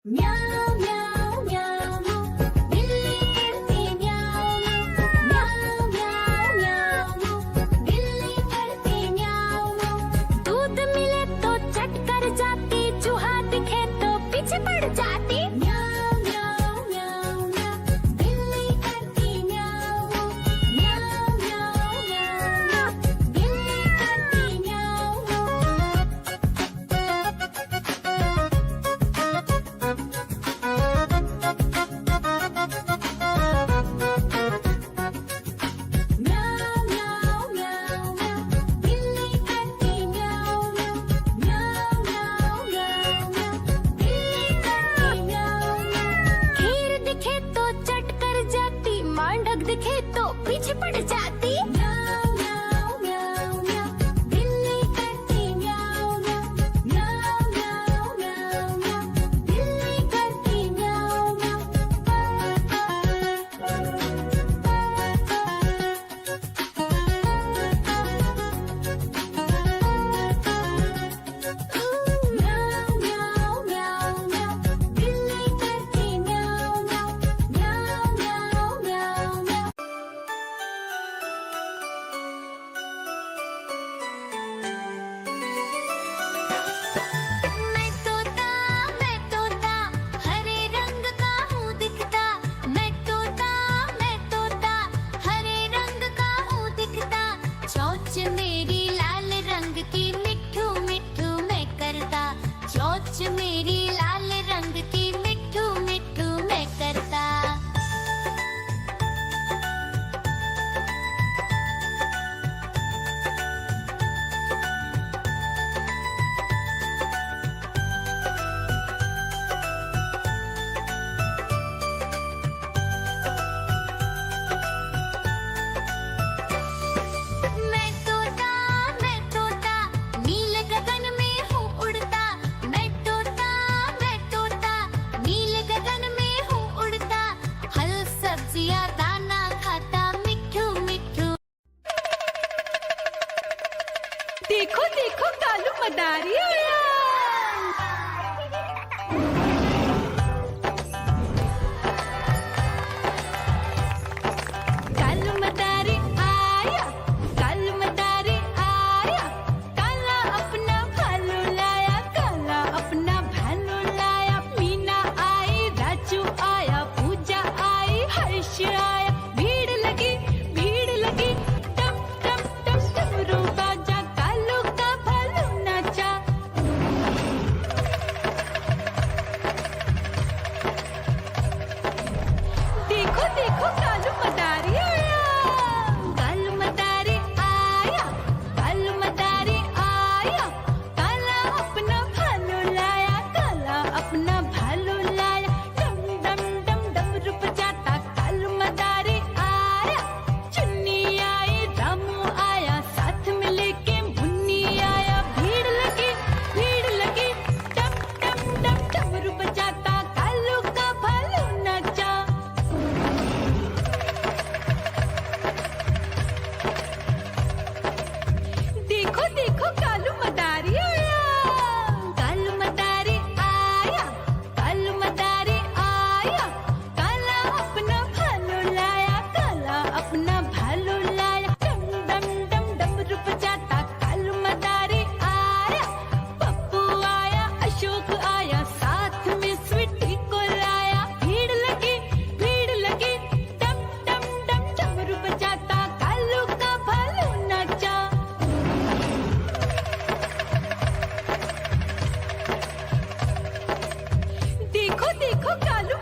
म्याऊं म्याऊं म्याऊं बिल्ली करती म्याऊं म्याऊं म्याऊं म्याऊं बिल्ली करती म्याऊं। दूध मिले तो चट कर जाती, चूहा दिखे तो पीछे पड़ जाती। म्याऊं म्याऊं म्याऊं म्याऊं बिल्ली करती म्याऊं म्याऊं म्याऊं म्याऊं बिल्ली करती म्याऊं। म्याऊं म्याऊं म्याऊं म्याऊं बिल्ली करती म्याऊं म्याऊं म्याऊं म्याऊं म्याऊं बिल्ली करती म्याऊं। खीर दिखे तो चट कर जाती, मांडक दिखे तो पीछे पड़ जाती। म्याऊं म्याऊं म्याऊं म्याऊं बिल्ली करती म्याऊं म्याऊं म्याऊं म्याऊं म्याऊं म्याऊं बिल्ली करती म्याऊं म्याऊं म्याऊं म्याऊं म्याऊं बिल्ली करती म्याऊं म्याऊं म्याऊं म्याऊं म्याऊं म्याऊं। मैं तोता हरे रंग का हूँ दिखता। मैं तोता हरे रंग का हूँ दिखता। चोंच मेरी लाल रंग की मिट्ठू मिट्ठू मैं करता। चोंच मेरी लाल रंग की मिट्ठू मिट्ठू मैं करता। मैं तोता नील गगन में हूँ उड़ता। मैं तोता नील गगन में हूँ उड़ता। फल सब्जियाँ दाना खाता, मिट्ठू मिट्ठू। देखो देखो कालू मदारी आया। कालू मदारी आया, कालू मदारी आया। काला अपना भालू लाया, काला अपना भालू लाया। मीना आई, राजू आया, पूजा आई, हर्ष आया। भीड़ लगी टम टम टम डमरू बाजा। कालू का भालू नाचा। देखो देखो कालू मदारी आया। कालू मदारी आया, कालू मदारी आया। काला अपना भालू लाया, काला अपना भालू लाया। डम डम डम डमरू बजाता कालू मदारी आया। चुन्नी आई, रामू आया, साथ में लेके मुन्नी आया। भीड़ लगी टम टम डम डमरू बजाता कालू का भालू नाचा। देखो देखो कालू मदारी आया। कालू मदारी आया, कालू मदारी आया। काला अपना भालू लाया, काला अपना भालू लाया। डम डम डम डमरू बजाता कालू मदारी आया। पप्पू आया, अशोक आया, साथ में स्वीटी को लाया। भीड़ लगी टम टम डम डमरू बजाता कालू का भालू नाचा। देखो देखो कालू